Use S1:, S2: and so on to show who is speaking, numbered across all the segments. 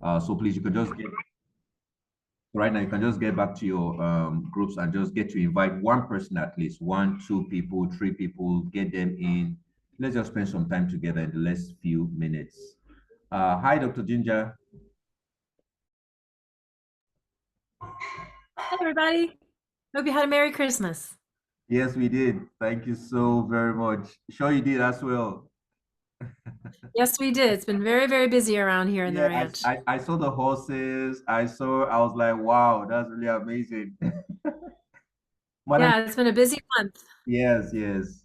S1: So please, you can just get right now. You can just get back to your groups and just get to invite one person at least, one, two people, three people, get them in. Let's just spend some time together in the last few minutes. Hi, Dr. Ginger.
S2: Hi, everybody. Hope you had a Merry Christmas.
S1: Yes, we did. Thank you so very much. Sure, you did as well.
S2: Yes, we did. It's been very, very busy around here in the
S1: Yeah,
S2: ranch.
S1: I saw the horses. I was like, wow, that's really amazing. Madam,
S2: Yeah, it's been a busy month.
S1: yes, yes.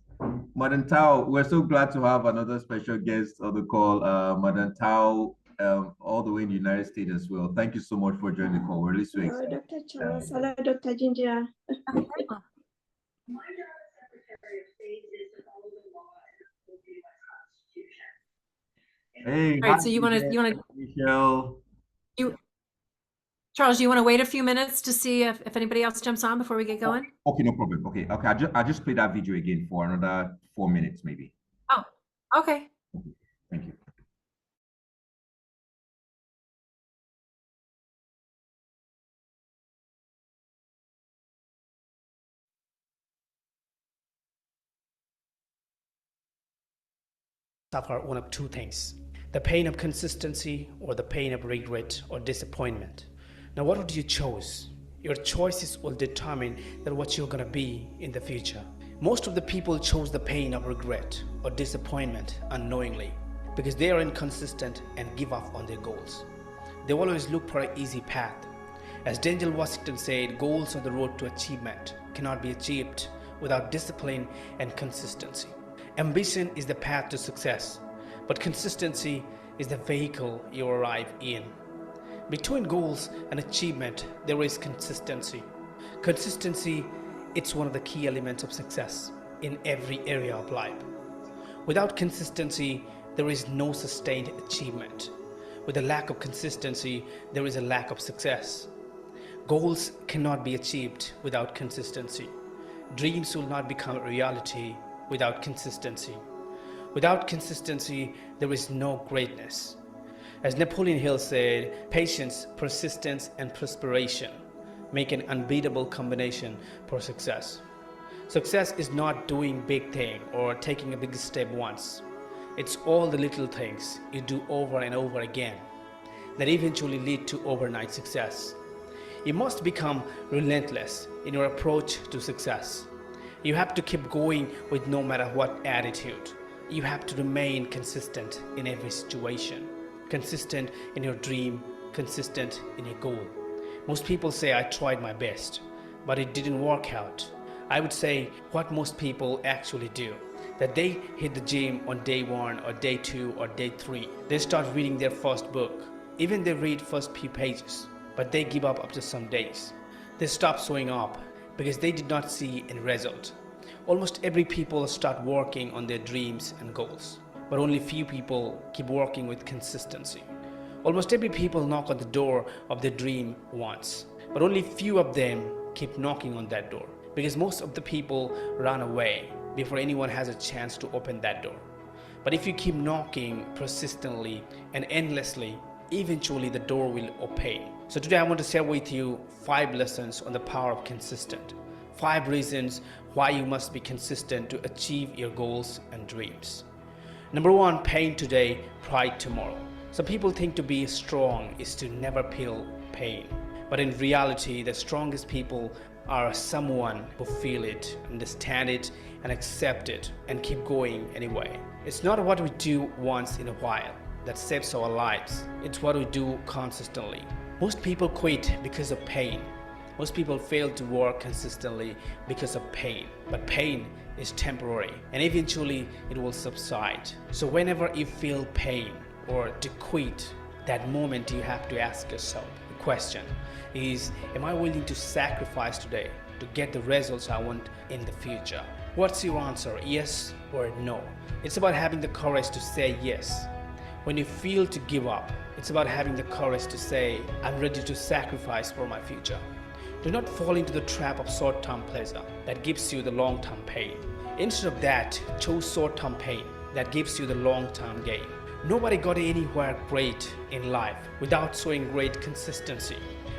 S1: Madam Tao, we're so glad to have another special guest on the call, Madam Tao, all the way in the United States as well. Thank you so much for joining the call. We're really so
S3: Hello,
S1: excited.
S3: Dr. Charles. Hello, Dr. Ginger.
S1: Hey,
S2: All
S1: hi,
S2: right, so you want to,
S1: Michelle.
S2: Charles, you want to wait a few minutes to see if anybody else jumps on before we get going?
S1: Okay, no problem. Okay, okay. I just play that video again for another 4 minutes, maybe.
S2: Oh, okay.
S1: Thank you.
S4: Suffer one of two things: the pain of consistency or the pain of regret or disappointment. Now, what would you choose? Your choices will determine that what you're going to be in the future. Most of the people chose the pain of regret or disappointment unknowingly because they are inconsistent and give up on their goals. They always look for an easy path. As Denzel Washington said, goals on the road to achievement cannot be achieved without discipline and consistency. Ambition is the path to success, but consistency is the vehicle you arrive in. Between goals and achievement, there is consistency. Consistency, it's one of the key elements of success in every area of life. Without consistency, there is no sustained achievement. With a lack of consistency, there is a lack of success. Goals cannot be achieved without consistency. Dreams will not become a reality without consistency. Without consistency, there is no greatness. As Napoleon Hill said, patience, persistence, and perspiration make an unbeatable combination for success. Success is not doing big thing or taking a big step once. It's all the little things you do over and over again that eventually lead to overnight success. You must become relentless in your approach to success. You have to keep going with no matter what attitude. You have to remain consistent in every situation. Consistent in your dream, consistent in your goal. Most people say, I tried my best, but it didn't work out. I would say what most people actually do, that they hit the gym on day 1 or day 2 or day 3. They start reading their first book. Even they read first few pages, but they give up after some days. They stop showing up because they did not see any result. Almost every people start working on their dreams and goals, but only few people keep working with consistency. Almost every people knock on the door of their dream once, but only few of them keep knocking on that door because most of the people run away before anyone has a chance to open that door. But if you keep knocking persistently and endlessly, eventually the door will open. So today I want to share with you 5 lessons on the power of consistent. 5 reasons why you must be consistent to achieve your goals and dreams. Number 1, pain today, pride tomorrow. Some people think to be strong is to never feel pain. But in reality, the strongest people are someone who feel it, understand it, and accept it, and keep going anyway. It's not what we do once in a while that saves our lives. It's what we do consistently. Most people quit because of pain. Most people fail to work consistently because of pain. But pain is temporary and eventually it will subside. So whenever you feel pain or to quit, that moment you have to ask yourself the question is, am I willing to sacrifice today to get the results I want in the future? What's your answer, yes or no? It's about having the courage to say yes. When you feel to give up, it's about having the courage to say, I'm ready to sacrifice for my future. Do not fall into the trap of short-term pleasure that gives you the long-term pain. Instead of that, choose short-term pain that gives you the long-term gain. Nobody got anywhere great in life without showing great consistency.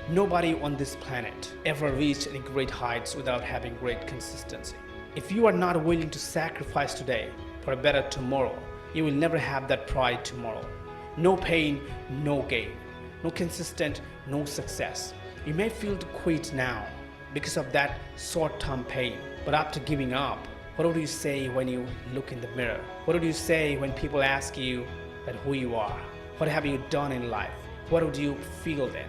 S4: Nobody on this planet ever reached any great heights without having great consistency. If you are not willing to sacrifice today for a better tomorrow, you will never have that pride tomorrow. No pain, no gain. No consistent, no success. You may feel to quit now because of that short-term pain, but after giving up, what do you say when you look in the mirror? What do you say when people ask you that who you are? What have you done in life? What would you feel then?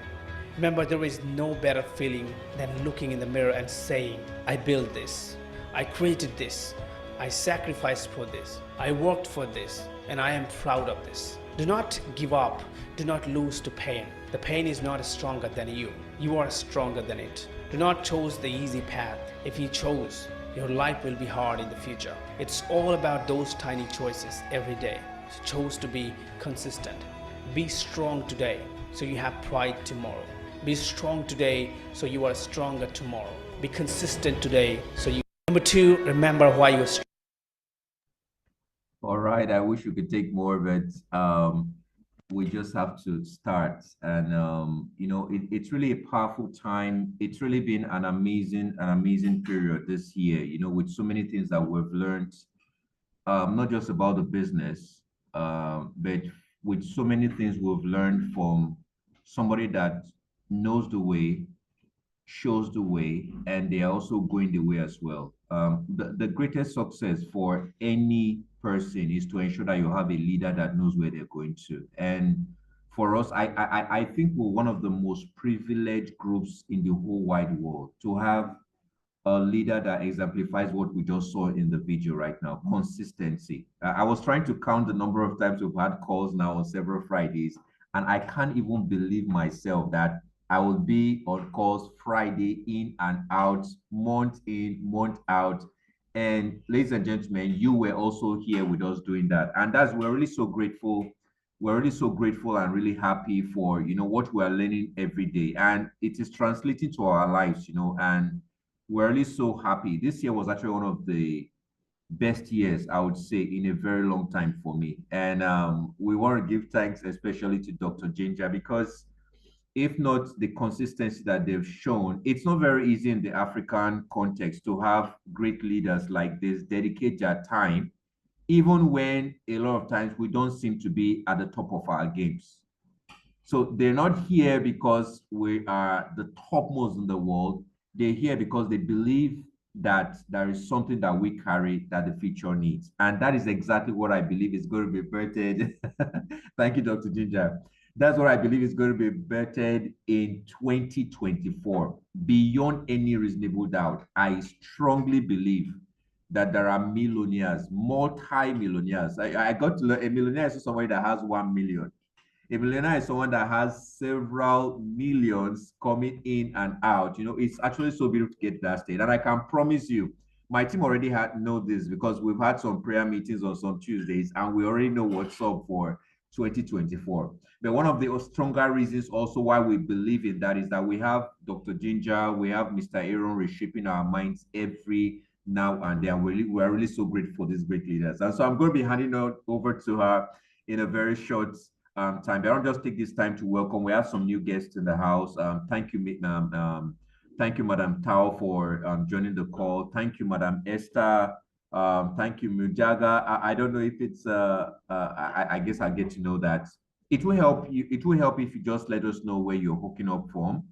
S4: Remember, there is no better feeling than looking in the mirror and saying, I built this, I created this, I sacrificed for this, I worked for this, and I am proud of this. Do not give up, do not lose to pain. The pain is not stronger than you. You are stronger than it. Do not choose the easy path. If you chose, your life will be hard in the future. It's all about those tiny choices every day. So choose to be consistent. Be strong today so you have pride tomorrow. Be strong today so you are stronger tomorrow. Be consistent today so you... Number 2, remember why you're strong.
S1: All right, I wish we could take more of it. We just have to start, and you know, it's really a powerful time. It's really been an amazing period this year, you know, with so many things that we've learned, not just about the business, but with so many things we've learned from somebody that knows the way, shows the way, and they are also going the way as well. The greatest success for any person is to ensure that you have a leader that knows where they're going to. And for us, I think we're one of the most privileged groups in the whole wide world to have a leader that exemplifies what we just saw in the video right now: consistency. I was trying to count the number of times we've had calls now on several Fridays, and I can't even believe myself that I will be on calls Friday in and out, month in, month out. And ladies and gentlemen, you were also here with us doing that. And we're really so grateful. We're really so grateful and really happy for, you know, what we are learning every day. And it is translating to our lives, you know, and we're really so happy. This year was actually one of the best years, I would say, in a very long time for me. And we want to give thanks especially to Dr. Ginger, because if not the consistency that they've shown, it's not very easy in the African context to have great leaders like this dedicate their time, even when a lot of times we don't seem to be at the top of our games. So they're not here because we are the topmost in the world. They're here because they believe that there is something that we carry that the future needs. And that is exactly what I believe is going to be birthed. Thank you, Dr. Ginger. That's what I believe is going to be birthed in 2024. Beyond any reasonable doubt, I strongly believe that there are millionaires, multi-millionaires. I got to learn a millionaire is somebody that has 1 million. A millionaire is someone that has several millions coming in and out. You know, it's actually so beautiful to get that state. And I can promise you, my team already know this because we've had some prayer meetings on some Tuesdays, and we already know what's up for 2024. But one of the stronger reasons also why we believe in that is that we have Dr. Ginger, we have Mr. Aaron reshaping our minds every now and then. We're really so grateful for these great leaders. And so I'm going to be handing it over to her in a very short time. But I'll just take this time to welcome. We have some new guests in the house. Thank you, Madam Tao, for joining the call. Thank you, Madam Esther. Thank you, Mujaga. I don't know if it's I guess I'll get to know that. It will help you. It will help if you just let us know where you're hooking up from.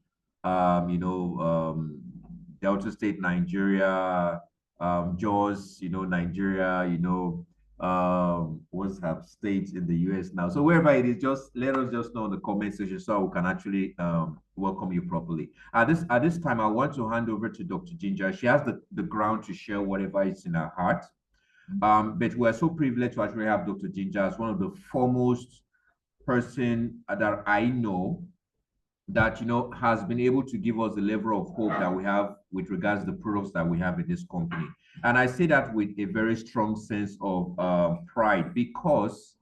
S1: You know, Delta State, Nigeria, Jos, you know, Nigeria, you know, what's have states in the US now. So wherever it is, just let us just know in the comment section so we can actually welcome you properly. At this time, I want to hand over to Dr. Ginger. She has the ground to share whatever is in her heart. But we're so privileged to actually have Dr. Ginger as one of the foremost person that I know that, you know, has been able to give us the level of hope that we have with regards to the products that we have in this company. And I say that with a very strong sense of pride, because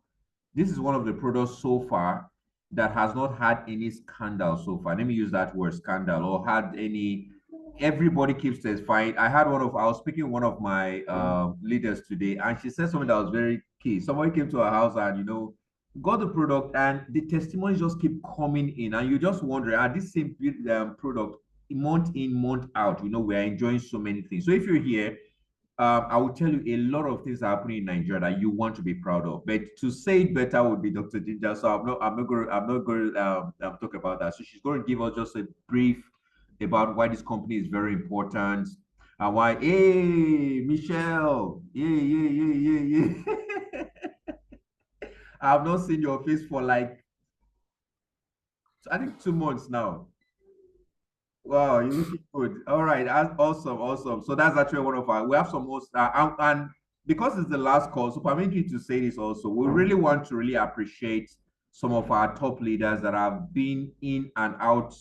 S1: this is one of the products so far that has not had any scandal so far. Let me use that word, scandal, or had any. Everybody keeps testifying. I was speaking with one of my leaders today, and she said something that was very key. Somebody came to our house and, you know, got the product, and the testimonies just keep coming in, and you just wonder, are this same product month in, month out? We're enjoying so many things. So if you're here, I will tell you a lot of things are happening in Nigeria that you want to be proud of. But to say it better would be Dr. Ginger. So I'm not going to talk about that. So she's going to give us just a brief about why this company is very important and why. Hey, Michelle, yeah. I've not seen your face for like, I think 2 months now. Wow, you're looking good. All right, that's awesome. So that's actually one of we have some most, and because it's the last call, so permit me to say this also. We really want to really appreciate some of our top leaders that have been in and out.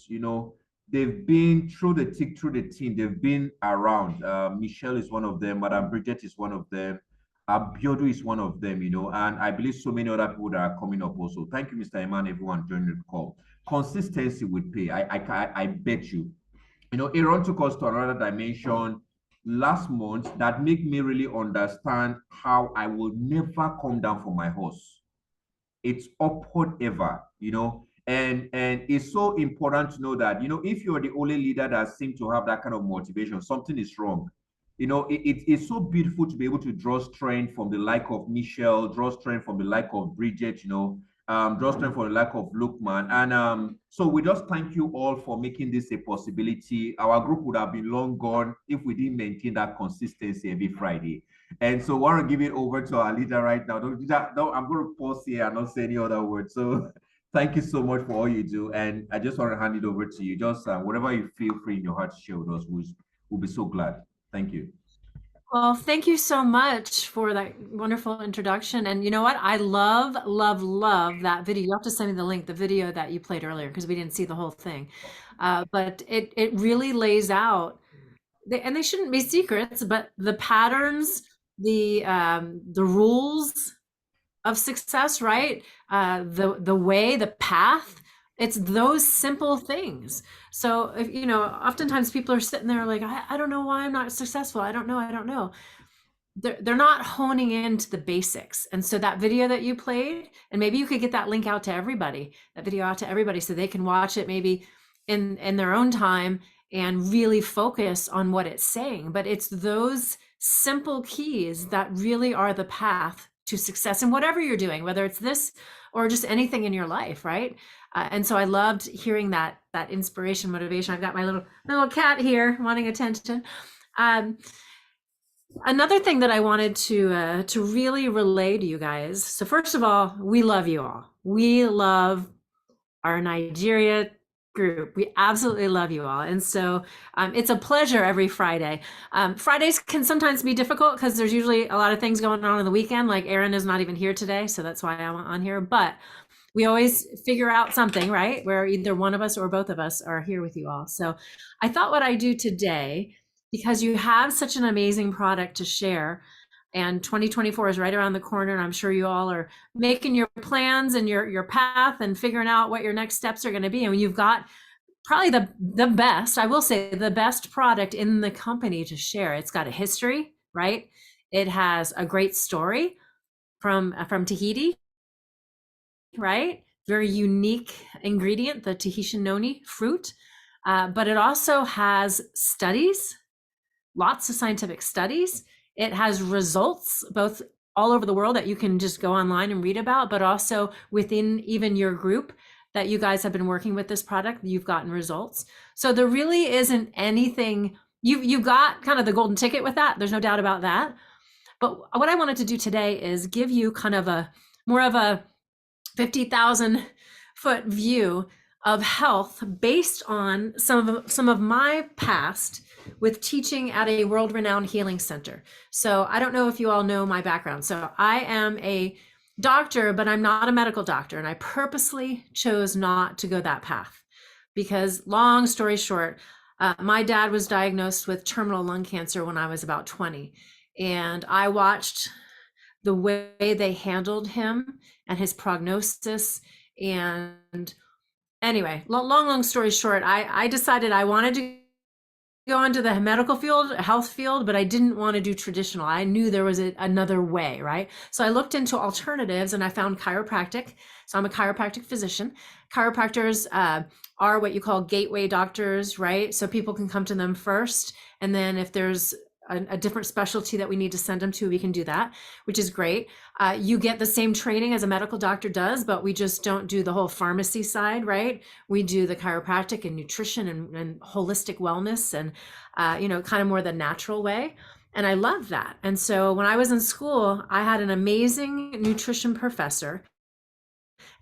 S1: They've been through the thick, through the thin. They've been around. Michelle is one of them. Madam Bridget is one of them. Abiodu is one of them. And I believe so many other people that are coming up also. Thank you, Mr. Iman, everyone joining the call. Consistency with pay. I bet you. Aaron took us to another dimension last month that made me really understand how I will never come down from my horse. It's upward ever, and it's so important to know that, if you're the only leader that seems to have that kind of motivation, something is wrong. It's so beautiful to be able to draw strength from the like of Michelle, draw strength from the like of Bridget, draw strength from the like of Lukman. And so we just thank you all for making this a possibility. Our group would have been long gone if we didn't maintain that consistency every Friday. And so I want to give it over to our leader right now. I'm going to pause here and not say any other words. So thank you so much for all you do. And I just want to hand it over to you. Just whatever you feel free in your heart to share with us, we'll be so glad. Thank you.
S2: Well, thank you so much for that wonderful introduction. And you know what? I love that video. You have to send me the link, the video that you played earlier, because we didn't see the whole thing. But it really lays out, and they shouldn't be secrets, but the patterns, the rules of success, right? The way, the path. It's those simple things. So, oftentimes people are sitting there like, I don't know why I'm not successful. I don't know. They're not honing into the basics. And so that video that you played, and maybe you could get that link out to everybody, that video out to everybody so they can watch it maybe in their own time and really focus on what it's saying. But it's those simple keys that really are the path to success in whatever you're doing, whether it's this or just anything in your life, right? And so I loved hearing that inspiration, motivation. I've got my little cat here wanting attention. Another thing that I wanted to really relay to you guys. So first of all, we love you all. We love our Nigeria group. We absolutely love you all. And so it's a pleasure every Friday. Fridays can sometimes be difficult because there's usually a lot of things going on the weekend. Like Aaron is not even here today, so that's why I'm on here. But we always figure out something, right? Where either one of us or both of us are here with you all. So I thought what I do today, because you have such an amazing product to share, and 2024 is right around the corner, and I'm sure you all are making your plans and your path and figuring out what your next steps are going to be. And you've got probably the best, I will say, the best product in the company to share. It's got a history, right? It has a great story from Tahiti, right? Very unique ingredient, the Tahitian noni fruit. But it also has studies, lots of scientific studies. It has results both all over the world that you can just go online and read about, but also within even your group that you guys have been working with this product, you've gotten results. So there really isn't anything, you've got kind of the golden ticket with that. There's no doubt about that. But what I wanted to do today is give you kind of more of a 50,000 foot view of health based on some of my past with teaching at a world-renowned healing center. So I don't know if you all know my background. So I am a doctor, but I'm not a medical doctor. And I purposely chose not to go that path because, long story short, my dad was diagnosed with terminal lung cancer when I was about 20. And I watched the way they handled him and his prognosis. And anyway, long story short, I decided I wanted to go into the medical field, health field, but I didn't want to do traditional. I knew there was another way, right? So I looked into alternatives and I found chiropractic. So I'm a chiropractic physician. Chiropractors are what you call gateway doctors, right? So people can come to them first. And then if there's a different specialty that we need to send them to, we can do that, which is great. You get the same training as a medical doctor does, but we just don't do the whole pharmacy side, right? We do the chiropractic and nutrition and holistic wellness and, kind of more the natural way. And I love that. And so when I was in school, I had an amazing nutrition professor.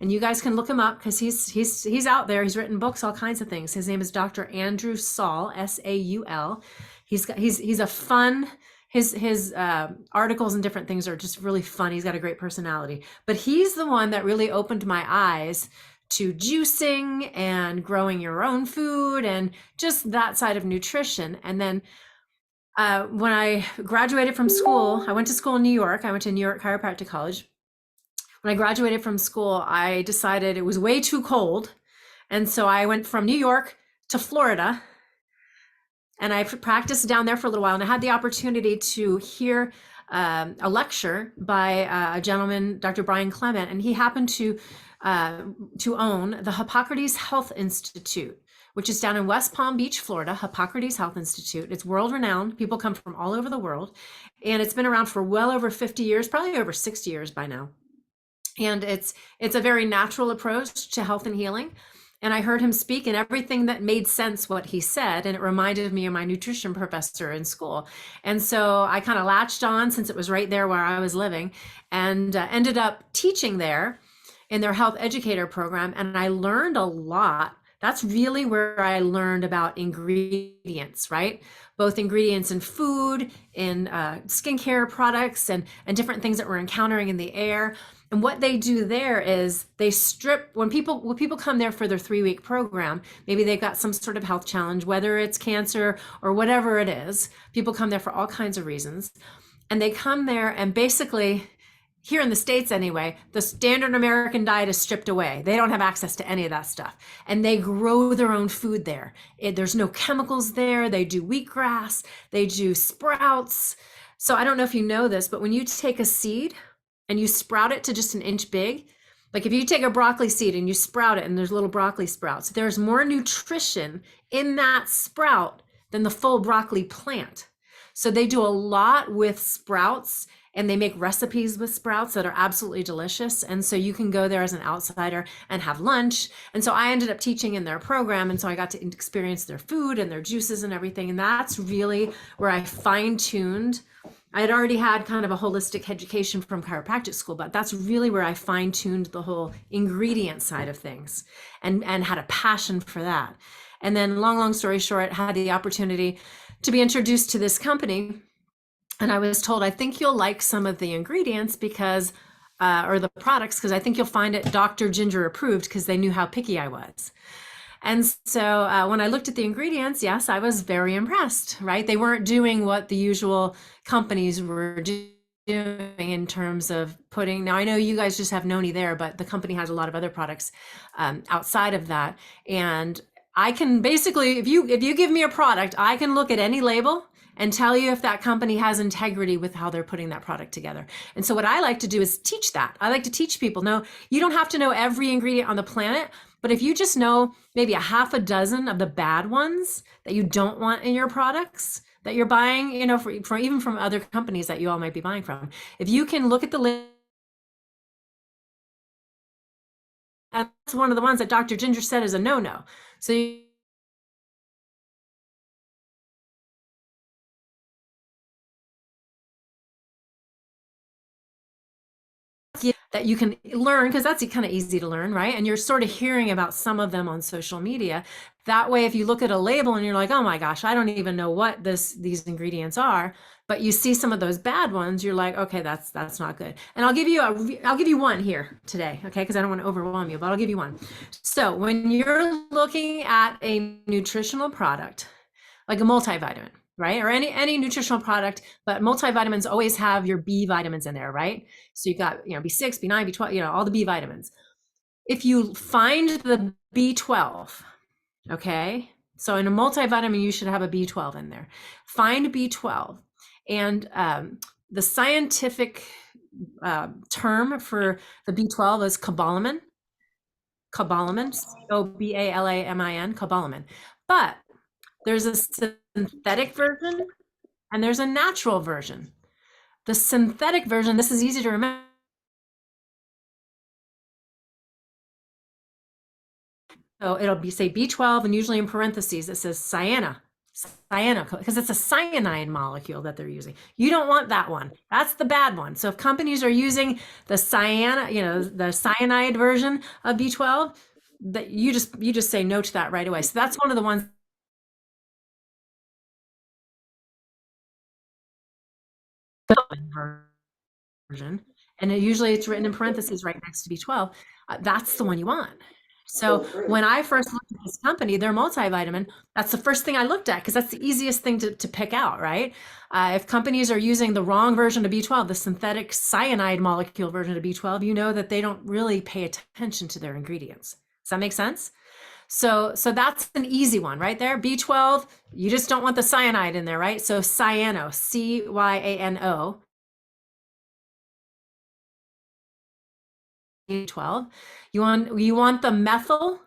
S2: And you guys can look him up because he's out there. He's written books, all kinds of things. His name is Dr. Andrew Saul, Saul. He's a fun, his articles and different things are just really fun. He's got a great personality, but he's the one that really opened my eyes to juicing and growing your own food and just that side of nutrition. And then when I graduated from school, I went to school in New York. I went to New York Chiropractic College. When I graduated from school, I decided it was way too cold. And so I went from New York to Florida. And I practiced down there for a little while, and I had the opportunity to hear a lecture by a gentleman, Dr. Brian Clement, and he happened to own the Hippocrates Health Institute, which is down in West Palm Beach, Florida. Hippocrates Health Institute. It's world renowned. People come from all over the world, and it's been around for well over 50 years, probably over 60 years by now. And it's a very natural approach to health and healing. And I heard him speak, and everything that made sense what he said, and it reminded me of my nutrition professor in school. And so I kind of latched on since it was right there where I was living, and ended up teaching there in their health educator program. And I learned a lot. That's really where I learned about ingredients, right? Both ingredients in food, in skincare products, and different things that we're encountering in the air. And what they do there is they strip, when people come there for their 3-week program, maybe they've got some sort of health challenge, whether it's cancer or whatever it is. People come there for all kinds of reasons. And they come there and basically, here in the States anyway, the standard American diet is stripped away. They don't have access to any of that stuff. And they grow their own food there. There's no chemicals there. They do wheatgrass, they do sprouts. So I don't know if you know this, but when you take a seed and you sprout it to just an inch big, like if you take a broccoli seed and you sprout it and there's little broccoli sprouts, there's more nutrition in that sprout than the full broccoli plant. So they do a lot with sprouts, and they make recipes with sprouts that are absolutely delicious. And so you can go there as an outsider and have lunch. And so I ended up teaching in their program. And so I got to experience their food and their juices and everything. And that's really where I fine-tuned. I had already had kind of a holistic education from chiropractic school, but that's really where I fine-tuned the whole ingredient side of things and had a passion for that. And then long story short, had the opportunity to be introduced to this company. And I was told, I think you'll like some of the ingredients because, or the products, because I think you'll find it Dr. Ginger approved, because they knew how picky I was. And so when I looked at the ingredients, yes, I was very impressed, right? They weren't doing what the usual companies were doing in terms of putting, now I know you guys just have Noni there, but the company has a lot of other products outside of that. And I can basically, if you give me a product, I can look at any label and tell you if that company has integrity with how they're putting that product together. And so what I like to do is teach that. I like to teach people, no, you don't have to know every ingredient on the planet, but if you just know maybe a half a dozen of the bad ones that you don't want in your products that you're buying, for even from other companies that you all might be buying from, if you can look at the list, and that's one of the ones that Dr. Ginger said is a no-no. So that you can learn, because that's kind of easy to learn, right? And you're sort of hearing about some of them on social media. That way, if you look at a label and you're like, oh my gosh, I don't even know what these ingredients are, but you see some of those bad ones, you're like, okay, that's not good. And I'll give you one here today, okay? Because I don't want to overwhelm you, but I'll give you one. So when you're looking at a nutritional product, like a multivitamin, right? Or any nutritional product, but multivitamins always have your B vitamins in there, right? So you've got, B6, B9, B12, all the B vitamins. If you find the B12, okay, So in a multivitamin, you should have a B12 in there. Find B12. And the scientific term for the B12 is cobalamin. Cobalamin, cobalamin, cobalamin. But there's a synthetic version and there's a natural version. The synthetic version, this is easy to remember. So it'll be say B12, and usually in parentheses it says cyano, because it's a cyanide molecule that they're using. You don't want that one. That's the bad one. So if companies are using the the cyanide version of B12, that you just say no to that right away. So that's one of the ones. Version, and usually it's written in parentheses right next to B12. That's the one you want. So when I first looked at this company, their multivitamin, that's the first thing I looked at, because that's the easiest thing to pick out, right? If companies are using the wrong version of B12, the synthetic cyanide molecule version of B12, you know that they don't really pay attention to their ingredients. Does that make sense? So that's an easy one right there. B12, you just don't want the cyanide in there, right? So cyano, cyano. B12. You want the methyl,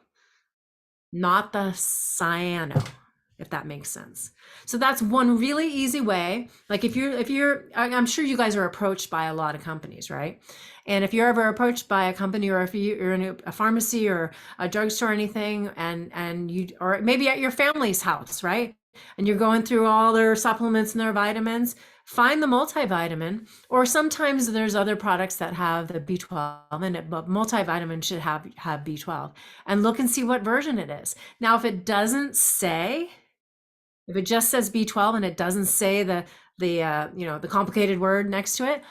S2: not the cyano, if that makes sense. So that's one really easy way. Like if you're, I'm sure you guys are approached by a lot of companies, right? And if you're ever approached by a company, or if you're in a pharmacy or a drugstore or anything, and you, or maybe at your family's house, right? And you're going through all their supplements and their vitamins, find the multivitamin, or sometimes there's other products that have the B12 in it, but multivitamin should have B12, and look and see what version it is. Now, if it doesn't say, if it just says B12 and it doesn't say the complicated word next to it,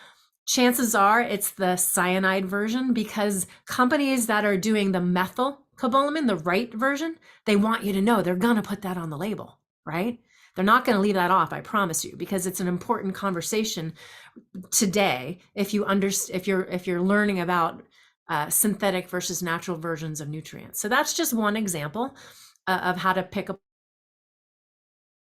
S2: chances are it's the cyanide version, because companies that are doing the methylcobalamin, the right version, they want you to know they're going to put that on the label, right? They're not going to leave that off, I promise you, because it's an important conversation today. If you're learning about synthetic versus natural versions of nutrients. So that's just one example of how to pick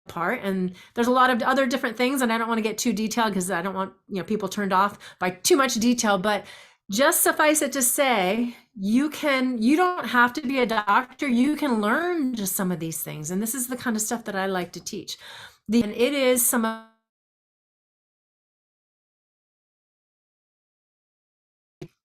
S2: apart. And there's a lot of other different things, and I don't want to get too detailed because I don't want people turned off by too much detail. But just suffice it to say, you don't have to be a doctor. You can learn just some of these things. And this is the kind of stuff that I like to teach. And it is some of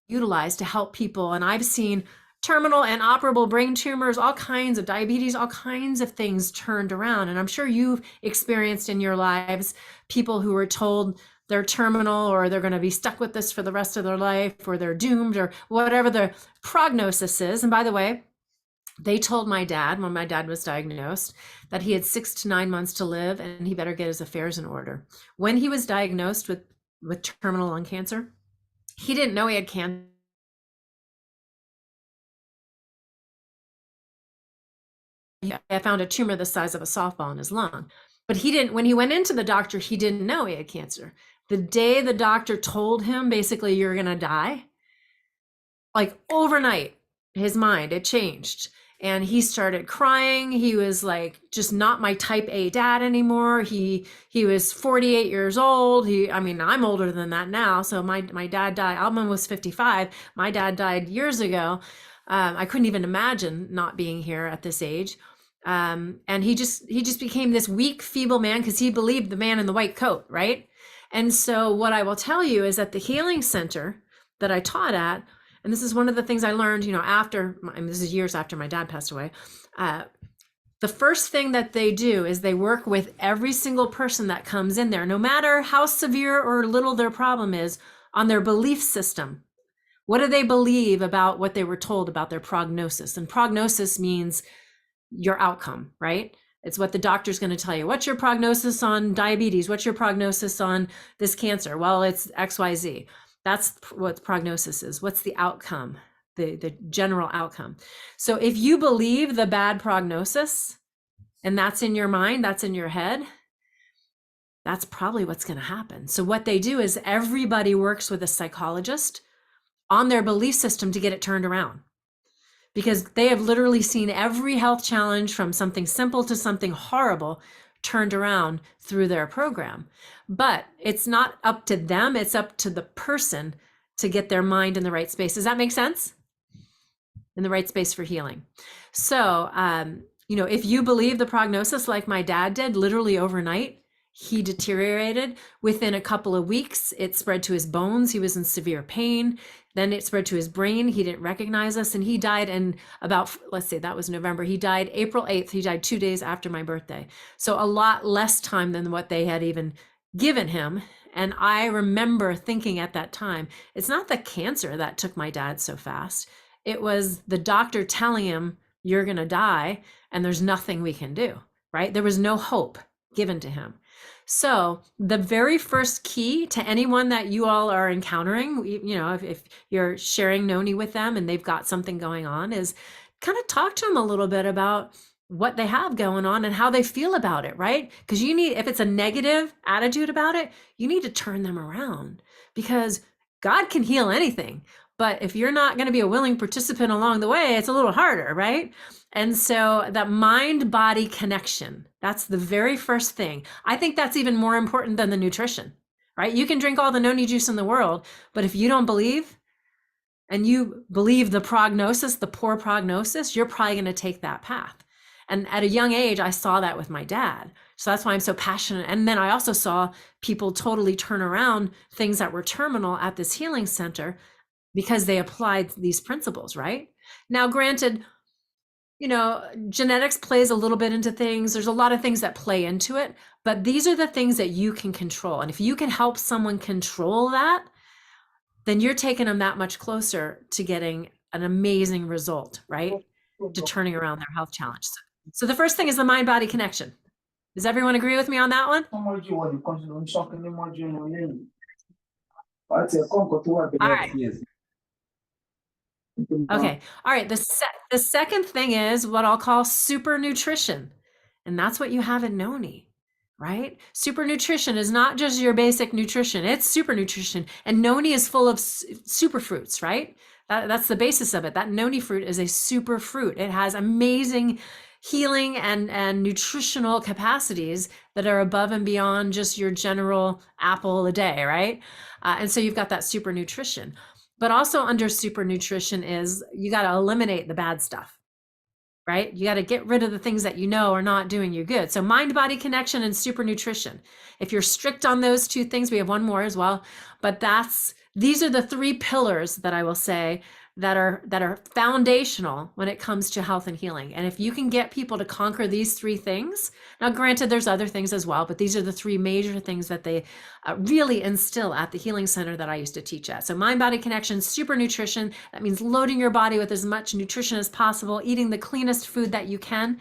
S2: utilized to help people. And I've seen terminal and operable brain tumors, all kinds of diabetes, all kinds of things turned around. And I'm sure you've experienced in your lives people who were told they're terminal, or they're going to be stuck with this for the rest of their life, or they're doomed, or whatever the prognosis is. And by the way, they told my dad, when my dad was diagnosed, that he had 6 to 9 months to live and he better get his affairs in order. When he was diagnosed with terminal lung cancer, he didn't know he had cancer. I found a tumor the size of a softball in his lung. But when he went into the doctor, he didn't know he had cancer. The day the doctor told him, basically, you're going to die, like overnight, his mind, it changed. And he started crying. He was like, just not my type A dad anymore. He was 48 years old. I'm older than that now. So my dad died. Alman was 55. My dad died years ago. I couldn't even imagine not being here at this age. And he just became this weak, feeble man, because he believed the man in the white coat, right? And so what I will tell you is that the healing center that I taught at, and this is one of the things I learned, this is years after my dad passed away. The first thing that they do is they work with every single person that comes in there, no matter how severe or little their problem is, on their belief system. What do they believe about what they were told about their prognosis? And prognosis means your outcome, right? It's what the doctor's going to tell you. What's your prognosis on diabetes? What's your prognosis on this cancer? Well, it's XYZ. That's what prognosis is. What's the outcome, the general outcome? So if you believe the bad prognosis, and that's in your mind, that's in your head, that's probably what's going to happen. So what they do is everybody works with a psychologist on their belief system to get it turned around. because they have literally seen every health challenge from something simple to something horrible turned around through their program. But it's not up to them, it's up to the person to get their mind in the right space. Does that make sense? In the right space for healing. So, if you believe the prognosis like my dad did, literally overnight, he deteriorated. Within a couple of weeks, it spread to his bones. He was in severe pain. Then it spread to his brain. He didn't recognize us. And he died in about, let's say that was November. He died April 8th. He died 2 days after my birthday. So a lot less time than what they had even given him. And I remember thinking at that time, it's not the cancer that took my dad so fast. It was the doctor telling him, you're going to die and there's nothing we can do, right? There was no hope given to him. So the very first key to anyone that you all are encountering, if you're sharing Noni with them and they've got something going on, is kind of talk to them a little bit about what they have going on and how they feel about it, right? Because if it's a negative attitude about it, you need to turn them around, because God can heal anything. But if you're not going to be a willing participant along the way, it's a little harder, right? And so that mind-body connection, that's the very first thing. I think that's even more important than the nutrition, right? You can drink all the noni juice in the world, but if you don't believe, and you believe the prognosis, the poor prognosis, you're probably going to take that path. And at a young age, I saw that with my dad. So that's why I'm so passionate. And then I also saw people totally turn around things that were terminal at this healing center because they applied these principles, right? Now, granted, genetics plays a little bit into things. There's a lot of things that play into it, but these are the things that you can control. And if you can help someone control that, then you're taking them that much closer to getting an amazing result, right? To turning around their health challenge. So the first thing is the mind-body connection. Does everyone agree with me on that one? All right.
S1: Yes.
S2: Okay. All right. The second thing is what I'll call super nutrition. And that's what you have in Noni, right? Super nutrition is not just your basic nutrition. It's super nutrition. And Noni is full of super fruits, right? That's the basis of it. That Noni fruit is a super fruit. It has amazing healing and nutritional capacities that are above and beyond just your general apple a day, right? And so you've got that super nutrition. But also under super nutrition is you got to eliminate the bad stuff, right? You got to get rid of the things that you know are not doing you good. So mind-body connection and super nutrition. If you're strict on those two things, we have one more as well, but these are the three pillars that I will say that are foundational when it comes to health and healing. And if you can get people to conquer these three things, now granted there's other things as well, but these are the three major things that they really instill at the healing center that I used to teach at. So mind-body connection, super nutrition, that means loading your body with as much nutrition as possible, eating the cleanest food that you can,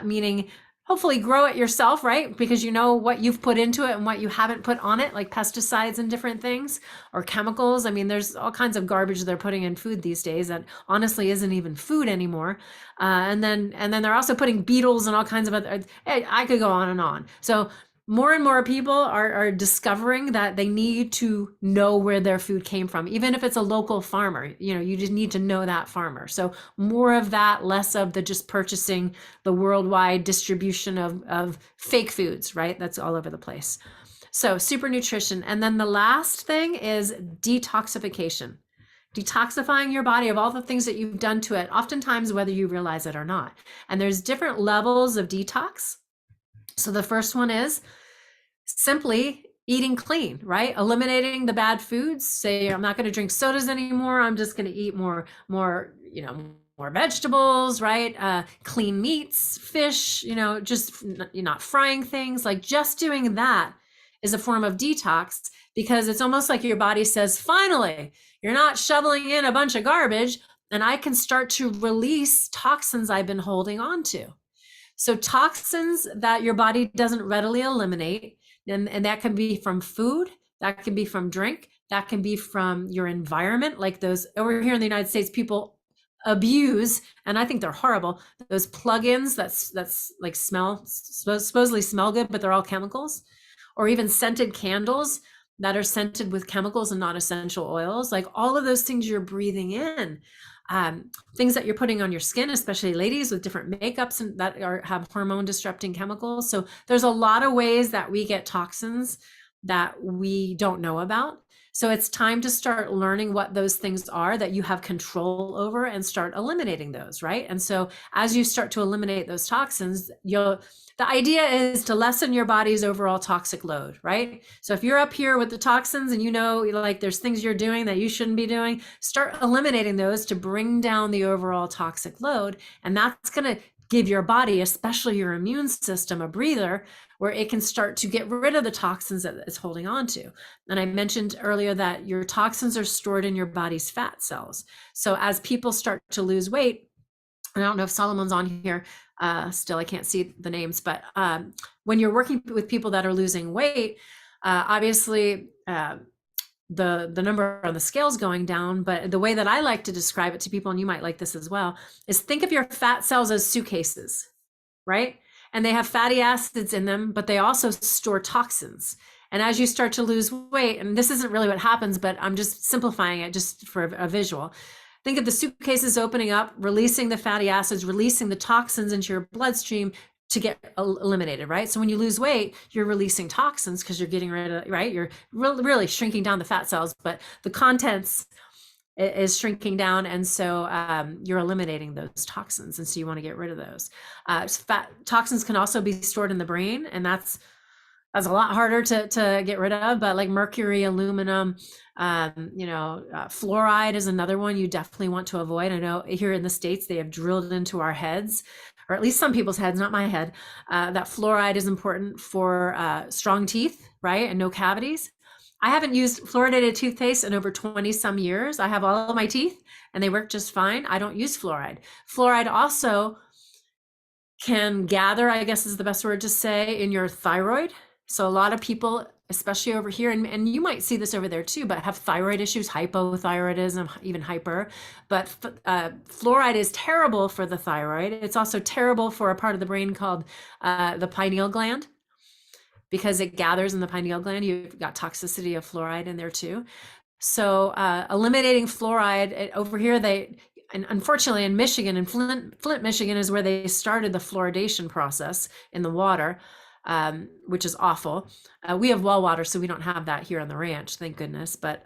S2: meaning hopefully grow it yourself, right? Because you know what you've put into it and what you haven't put on it, like pesticides and different things or chemicals. I mean, there's all kinds of garbage they're putting in food these days that honestly isn't even food anymore. And then they're also putting beetles and all kinds of other, I could go on and on. So more and more people are discovering that they need to know where their food came from, even if it's a local farmer. You just need to know that farmer. So more of that, less of the just purchasing the worldwide distribution of fake foods, right? That's all over the place. So super nutrition. And then the last thing is detoxification. Detoxifying your body of all the things that you've done to it, oftentimes whether you realize it or not. And there's different levels of detox. So the first one is simply eating clean, right? Eliminating the bad foods. Say, I'm not going to drink sodas anymore. I'm just going to eat more vegetables, right? Clean meats, fish, just you're not frying things. Like just doing that is a form of detox, because it's almost like your body says, finally, you're not shoveling in a bunch of garbage and I can start to release toxins I've been holding on to. So toxins that your body doesn't readily eliminate, and that can be from food, that can be from drink, that can be from your environment, like those over here in the United States, people abuse, and I think they're horrible, those plugins that's like supposedly smell good, but they're all chemicals, or even scented candles that are scented with chemicals and not essential oils. Like all of those things you're breathing in things that you're putting on your skin, especially ladies with different makeups and that have hormone disrupting chemicals. So there's a lot of ways that we get toxins that we don't know about. So it's time to start learning what those things are that you have control over and start eliminating those, right? And so as you start to eliminate those toxins, the idea is to lessen your body's overall toxic load, right? So if you're up here with the toxins and you know, like there's things you're doing that you shouldn't be doing, start eliminating those to bring down the overall toxic load. And that's going to give your body, especially your immune system, a breather where it can start to get rid of the toxins that it's holding on to. And I mentioned earlier that your toxins are stored in your body's fat cells. So as people start to lose weight, and I don't know if Solomon's on here still, I can't see the names, but when you're working with people that are losing weight, obviously the number on the scale is going down, but the way that I like to describe it to people, and you might like this as well, is think of your fat cells as suitcases, right? And they have fatty acids in them, but they also store toxins. And as you start to lose weight, and this isn't really what happens, but I'm just simplifying it just for a visual. Think of the suitcases opening up, releasing the fatty acids, releasing the toxins into your bloodstream to get eliminated, right? So when you lose weight, you're releasing toxins because you're getting rid of, right? You're really shrinking down the fat cells, but the contents is shrinking down. And so you're eliminating those toxins. And so you want to get rid of those. Toxins can also be stored in the brain, and that's a lot harder to get rid of, but like mercury, aluminum, fluoride is another one you definitely want to avoid. I know here in the States, they have drilled into our heads, or at least some people's heads, not my head, that fluoride is important for strong teeth, right? And no cavities. I haven't used fluoridated toothpaste in over 20 some years. I have all of my teeth and they work just fine. I don't use fluoride. Fluoride also can gather, I guess is the best word to say, in your thyroid. So a lot of people, especially over here, and you might see this over there too, but have thyroid issues, hypothyroidism, even hyper. But fluoride is terrible for the thyroid. It's also terrible for a part of the brain called the pineal gland, because it gathers in the pineal gland. You've got toxicity of fluoride in there too. So eliminating fluoride over here, and unfortunately in Michigan, in Flint, Michigan is where they started the fluoridation process in the water. Which is awful. We have well water, so we don't have that here on the ranch, thank goodness. But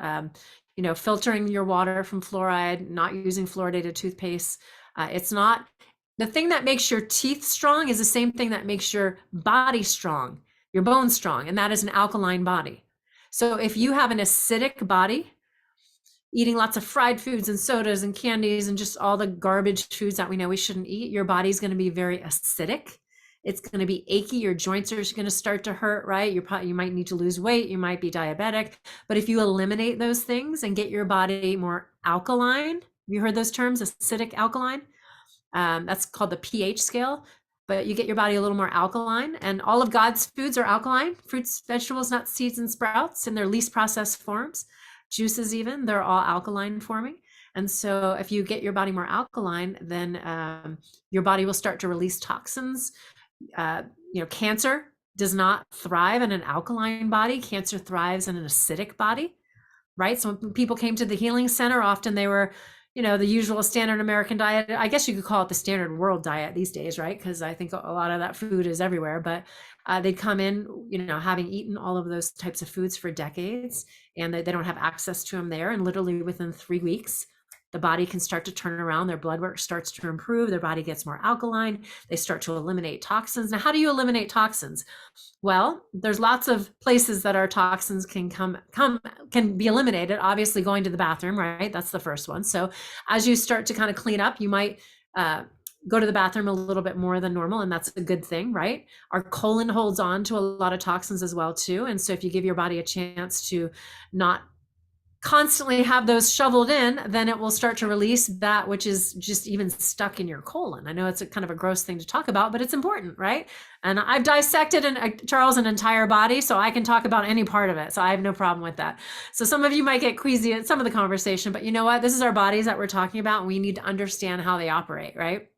S2: filtering your water from fluoride, not using fluoridated toothpaste. It's not the thing that makes your teeth strong is the same thing that makes your body strong, your bones strong, and that is an alkaline body. So if you have an acidic body, eating lots of fried foods and sodas and candies and just all the garbage foods that we know we shouldn't eat, your body's going to be very acidic. It's going to be achy. Your joints are going to start to hurt, right? You might need to lose weight. You might be diabetic. But if you eliminate those things and get your body more alkaline, have you heard those terms, acidic, alkaline? That's called the pH scale. But you get your body a little more alkaline, and all of God's foods are alkaline. Fruits, vegetables, nuts, seeds, and sprouts in their least processed forms. Juices even, they're all alkaline forming. And so if you get your body more alkaline, then your body will start to release toxins. Cancer does not thrive in an alkaline body. Cancer thrives in an acidic body, right? So when people came to the healing center, often they were, the usual standard American diet. I guess you could call it the standard world diet these days, right? Because I think a lot of that food is everywhere, but they'd come in, having eaten all of those types of foods for decades, and they don't have access to them there. And literally within 3 weeks, the body can start to turn around, their blood work starts to improve, their body gets more alkaline, they start to eliminate toxins. Now, how do you eliminate toxins? Well, there's lots of places that our toxins can can be eliminated. Obviously, going to the bathroom, right? That's the first one. So as you start to kind of clean up, you might go to the bathroom a little bit more than normal, and that's a good thing, right? Our colon holds on to a lot of toxins as well too. And so if you give your body a chance to not constantly have those shoveled in, then it will start to release that which is just even stuck in your colon. I know it's a kind of a gross thing to talk about, but it's important, right? And I've dissected Charles an entire body, so I can talk about any part of it. So I have no problem with that. So some of you might get queasy at some of the conversation, but you know what? This is our bodies that we're talking about, and we need to understand how they operate, right?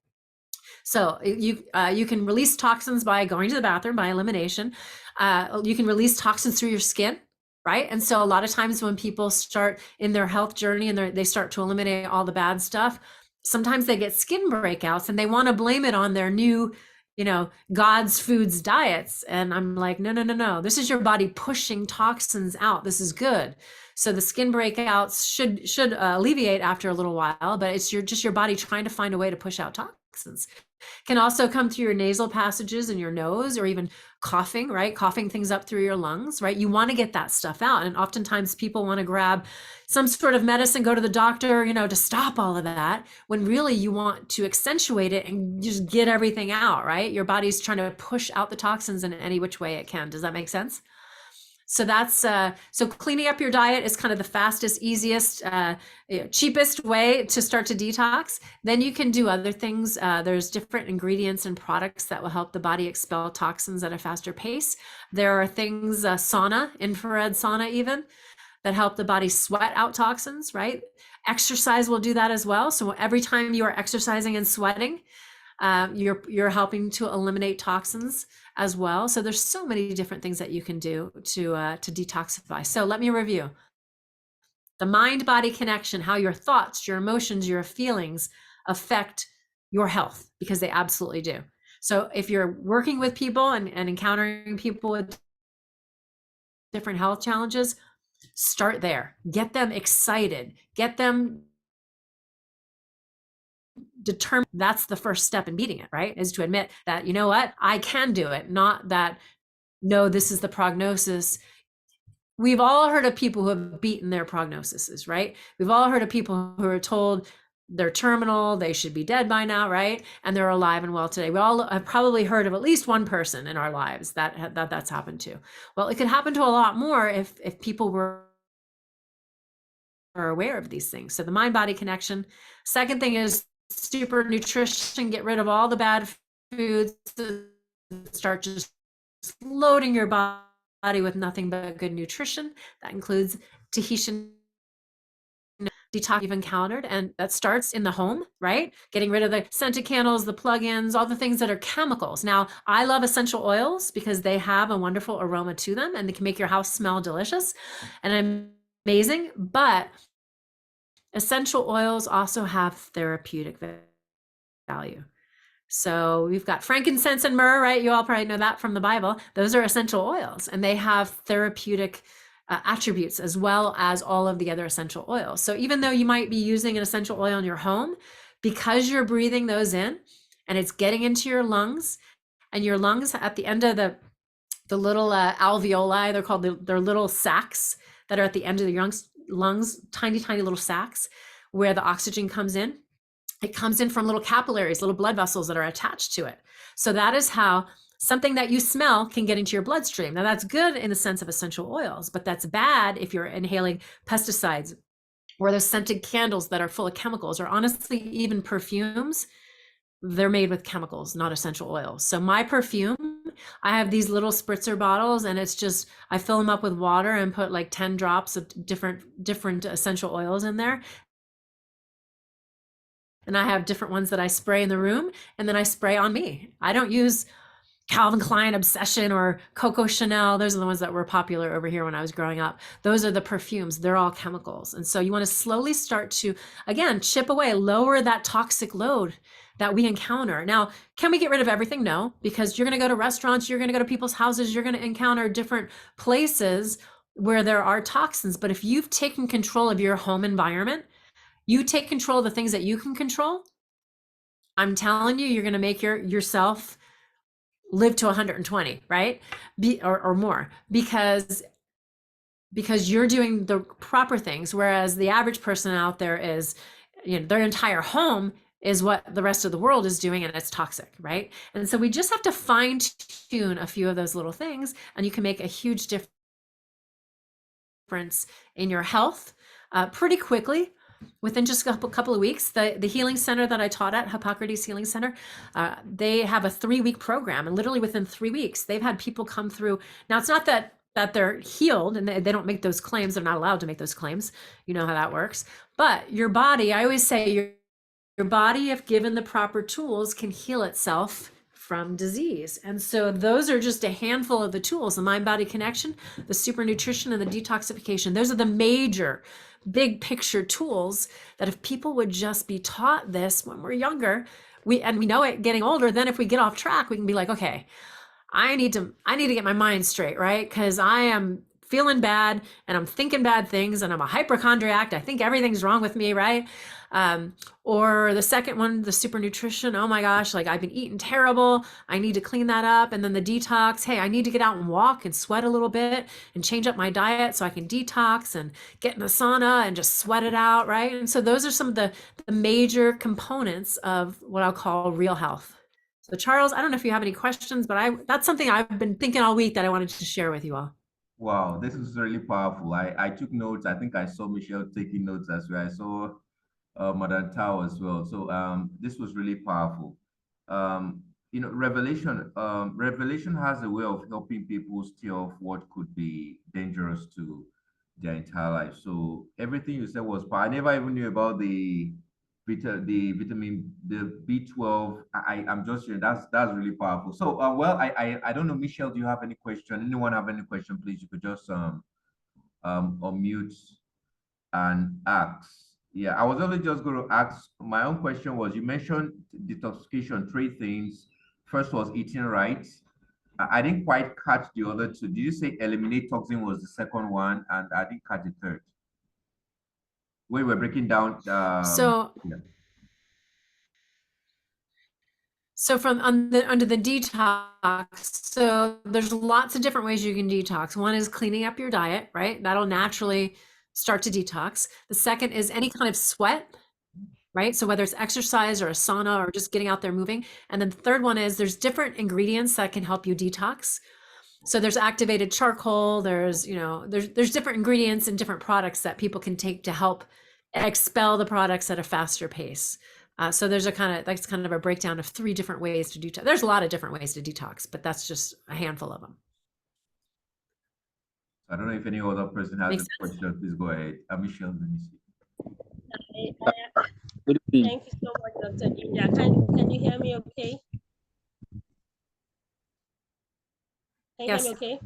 S2: So you can release toxins by going to the bathroom, by elimination. You can release toxins through your skin. Right. And so a lot of times when people start in their health journey and they start to eliminate all the bad stuff, sometimes they get skin breakouts and they want to blame it on their new, God's foods diets. And I'm like, no, no, no, no. This is your body pushing toxins out. This is good. So the skin breakouts should alleviate after a little while, but it's just your body trying to find a way to push out toxins. Can also come through your nasal passages and your nose, or even coughing, right? Coughing things up through your lungs, right? You want to get that stuff out. And oftentimes people want to grab some sort of medicine, go to the doctor, to stop all of that, when really you want to accentuate it and just get everything out, right? Your body's trying to push out the toxins in any which way it can. Does that make sense? So that's so cleaning up your diet is kind of the fastest, easiest, cheapest way to start to detox. Then you can do other things. There's different ingredients and products that will help the body expel toxins at a faster pace. There are things, sauna, infrared sauna even, that help the body sweat out toxins, right? Exercise will do that as well. So every time you are exercising and sweating, you're helping to eliminate toxins as well. So there's so many different things that you can do to detoxify. So let me review. The mind-body connection, how your thoughts, your emotions, your feelings affect your health, because they absolutely do. So if you're working with people and encountering people with different health challenges, start there. Get them excited. Get them determined. That's the first step in beating it, right? Is to admit that, you know what, I can do it. Not that, no, this is the prognosis. We've all heard of people who have beaten their prognoses, right? We've all heard of people who are told they're terminal, they should be dead by now, right? And they're alive and well today. We all have probably heard of at least one person in our lives that's happened to. Well, it could happen to a lot more if people were aware of these things. So the mind-body connection. Second thing is super nutrition. Get rid of all the bad foods. Start just loading your body with nothing but good nutrition. That includes Tahitian detox you've encountered, and that starts in the home, right? Getting rid of the scented candles, the plugins, all the things that are chemicals. Now, I love essential oils because they have a wonderful aroma to them and they can make your house smell delicious and amazing, but essential oils also have therapeutic value. So we've got frankincense and myrrh, right? You all probably know that from the Bible. Those are essential oils, and they have therapeutic attributes as well as all of the other essential oils. So even though you might be using an essential oil in your home, because you're breathing those in and it's getting into your lungs, and your lungs at the end of the little alveoli, they're called, they're little sacs that are at the end of the lungs, tiny, tiny little sacs where the oxygen comes in. It comes in from little capillaries, little blood vessels that are attached to it. So that is how something that you smell can get into your bloodstream. Now that's good in the sense of essential oils, but that's bad if you're inhaling pesticides or those scented candles that are full of chemicals, or honestly, even perfumes. They're made with chemicals, not essential oils. So my perfume, I have these little spritzer bottles, and it's just, I fill them up with water and put like 10 drops of different essential oils in there. And I have different ones that I spray in the room, and then I spray on me. I don't use Calvin Klein Obsession or Coco Chanel. Those are the ones that were popular over here when I was growing up. Those are the perfumes. They're all chemicals. And so you want to slowly start to, again, chip away, lower that toxic load that we encounter. Now, can we get rid of everything? No, because you're going to go to restaurants, you're going to go to people's houses, you're going to encounter different places where there are toxins. But if you've taken control of your home environment, you take control of the things that you can control, I'm telling you, you're going to make yourself live to 120, right? Or more, because you're doing the proper things. Whereas the average person out there is, their entire home is what the rest of the world is doing, and it's toxic, right? And so we just have to fine tune a few of those little things, and you can make a huge difference in your health pretty quickly. Within just a couple of weeks. The healing center that I taught at, Hippocrates Healing Center, they have a 3-week program, and literally within 3 weeks, they've had people come through. Now, it's not that they're healed, and they don't make those claims. They're not allowed to make those claims. You know how that works. But your body, I always say, your body, if given the proper tools, can heal itself from disease. And so those are just a handful of the tools, the mind body connection, the super nutrition, and the detoxification. Those are the major big picture tools that if people would just be taught this when we're younger, we know it getting older, then if we get off track, we can be like, okay, I need to get my mind straight, right? Because I am feeling bad and I'm thinking bad things and I'm a hypochondriac. I think everything's wrong with me, right? Or the second one, the super nutrition. Oh my gosh, like I've been eating terrible. I need to clean that up. And then the detox. Hey, I need to get out and walk and sweat a little bit and change up my diet so I can detox and get in the sauna and just sweat it out, right? And so those are some of the major components of what I'll call real health. So Charles, I don't know if you have any questions, but that's something I've been thinking all week that I wanted to share with you all.
S1: Wow, this is really powerful. I took notes. I think I saw Michelle taking notes as well. I saw Madam Tao as well. So this was really powerful. Revelation has a way of helping people stay off what could be dangerous to their entire life. So everything you said was powerful. I never even knew about the vitamin, the B12. I'm just saying that's really powerful. So well, I don't know, Michelle, do you have any question? Anyone have any question, please? You could just unmute and ask. Yeah, I was only just going to ask, my own question was, you mentioned detoxification, three things. First was eating right. I didn't quite catch the other two. Did you say eliminate toxin was the second one? And I didn't catch the third. We were breaking down.
S2: So from under the detox, so there's lots of different ways you can detox. One is cleaning up your diet, right? That'll naturally start to detox. The second is any kind of sweat, right? So whether it's exercise or a sauna or just getting out there moving. And then the third one is there's different ingredients that can help you detox. So there's activated charcoal, there's different ingredients and different products that people can take to help expel the products at a faster pace. So there's that's kind of a breakdown of three different ways to detox. There's a lot of different ways to detox, but that's just a handful of them.
S1: I don't know if any other person has a question. Please go ahead. Michelle, let me see.
S5: Thank you so much, Dr. Ginger. Can you hear me okay? Can you hear me okay?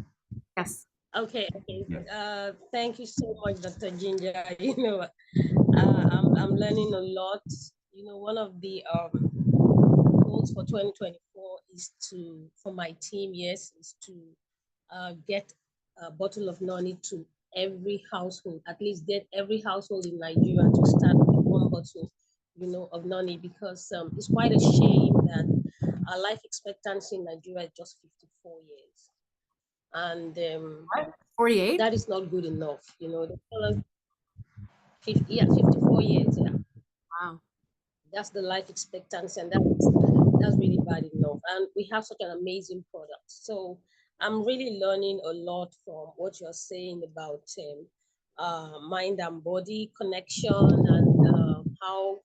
S2: Yes.
S5: Okay.
S1: Yes.
S5: Thank you so much, Dr. Ginger. I'm learning a lot. One of the goals for 2024 is for my team, is to get a bottle of noni to every household, at least get every household in Nigeria to start with one bottle, of noni, because it's quite a shame that our life expectancy in Nigeria is just 54 years. And
S2: 48?
S5: that is not good enough. They tell us 54 years, yeah.
S2: Wow.
S5: That's the life expectancy, and that's really bad enough. And we have such an amazing product. So I'm really learning a lot from what you're saying about mind and body connection, and how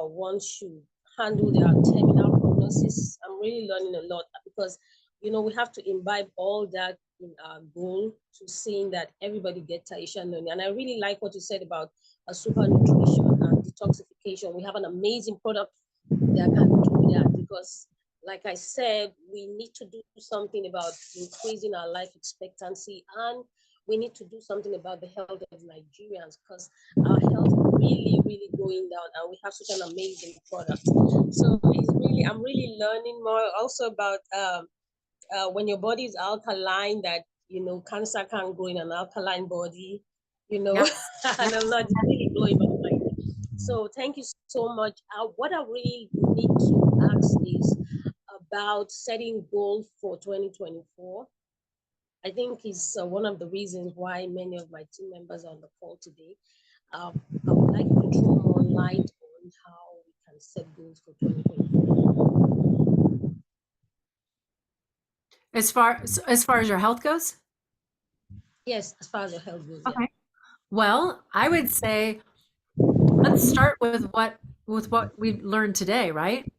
S5: one should handle their terminal prognosis. I'm really learning a lot because, we have to imbibe all that in our goal to seeing that everybody gets Taisha Noni. And I really like what you said about super nutrition and detoxification. We have an amazing product that can do that because, like I said, we need to do something about increasing our life expectancy, and we need to do something about the health of Nigerians because our health is really, really going down, and we have such an amazing product. So I'm really learning more also about when your body is alkaline, that cancer can't grow in an alkaline body, and I'm not really blowing my mind. So thank you so much. What I really need to ask is about setting goals for 2024. I think is one of the reasons why many of my team members are on the call today. I would like to throw more light on how we can set goals for 2024.
S2: As far as your health goes?
S5: Yes, as far as your health goes.
S2: Okay.
S5: Yeah.
S2: Well, I would say let's start with what we learned today, right?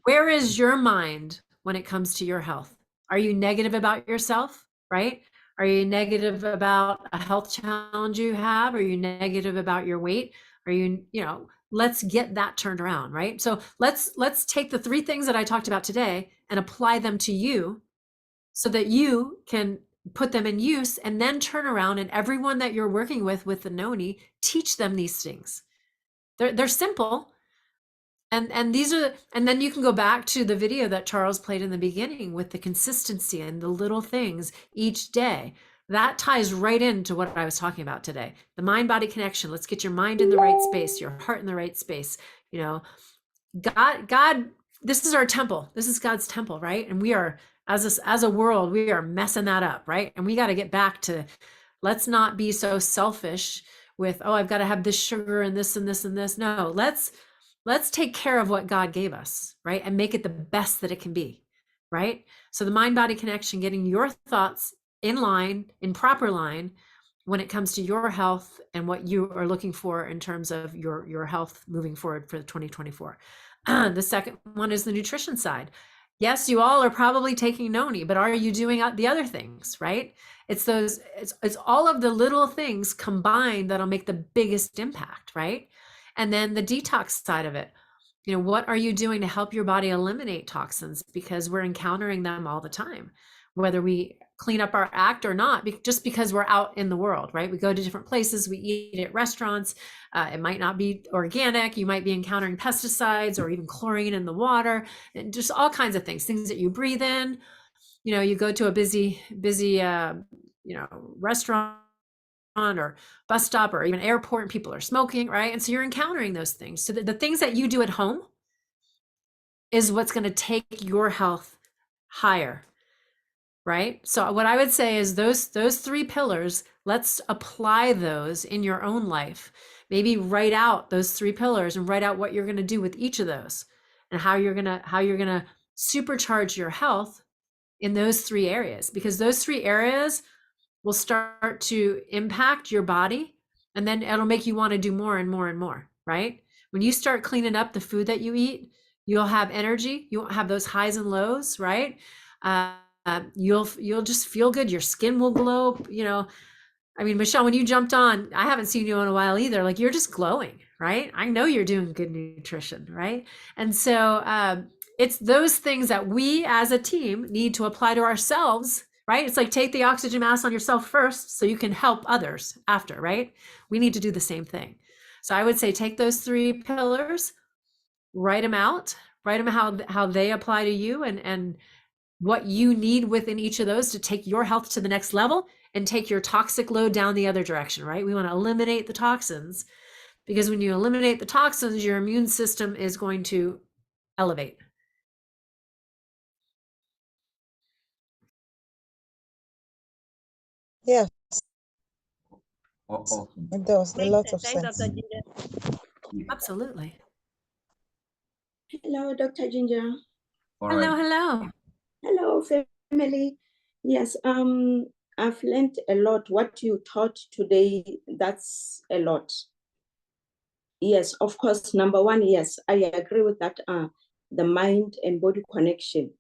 S2: Where is your mind when it comes to your health? Are you negative about yourself, right? Are you negative about a health challenge you have? Are you negative about your weight? Are you, let's get that turned around, right? So let's take the 3 things that I talked about today and apply them to you so that you can put them in use, and then turn around and everyone that you're working with the Noni, teach them these things. They're simple. And these are, and then you can go back to the video that Charles played in the beginning with the consistency and the little things each day. That ties right into what I was talking about today. The mind-body connection. Let's get your mind in the right space, your heart in the right space. You know, God, this is our temple. This is God's temple, right? And we are, as a world, we are messing that up, right? And we got to get back to, let's not be so selfish with, oh, I've got to have this sugar and this and this and this. No, let's take care of what God gave us, right? And make it the best that it can be, right? So the mind-body connection, getting your thoughts in line, in proper line, when it comes to your health and what you are looking for in terms of your health moving forward for 2024. The second one is the nutrition side. Yes, you all are probably taking Noni, but are you doing the other things, right? It's all of the little things combined that'll make the biggest impact, right? And then the detox side of it. You know, what are you doing to help your body eliminate toxins? Because we're encountering them all the time, whether we clean up our act or not, just because we're out in the world, right? We go to different places, we eat at restaurants. It might not be organic. You might be encountering pesticides or even chlorine in the water, and just all kinds of things that you breathe in. You know, you go to a busy, restaurant or bus stop or even airport, and people are smoking, right? And so you're encountering those things. So the things that you do at home is what's going to take your health higher, right? So what I would say is those 3 pillars, let's apply those in your own life. Maybe write out those 3 pillars and write out what you're going to do with each of those and how you're going to supercharge your health in those 3 areas, because those 3 areas will start to impact your body, and then it'll make you want to do more and more and more, right? When you start cleaning up the food that you eat, you'll have energy. You won't have those highs and lows, right? You'll just feel good. Your skin will glow. You know, I mean, Michelle, when you jumped on, I haven't seen you in a while either. Like, you're just glowing, right? I know you're doing good nutrition, right? And so it's those things that we as a team need to apply to ourselves, right? It's like, take the oxygen mask on yourself first so you can help others after, right? We need to do the same thing. So I would say take those 3 pillars, write them out, write them how they apply to you, and what you need within each of those to take your health to the next level and take your toxic load down the other direction, right? We want to eliminate the toxins, because when you eliminate the toxins, your immune system is going to elevate.
S6: Yeah,
S1: Awesome.
S6: it does a lot of
S5: Thanks,
S6: sense.
S5: Dr. Ginger.
S2: Absolutely.
S3: Hello, Dr. Ginger.
S1: All
S2: Hello,
S1: right.
S2: hello.
S3: Hello, family. Yes, I've learned a lot. What you taught today, that's a lot. Yes, of course, number 1, yes, I agree with that. The mind and body connection.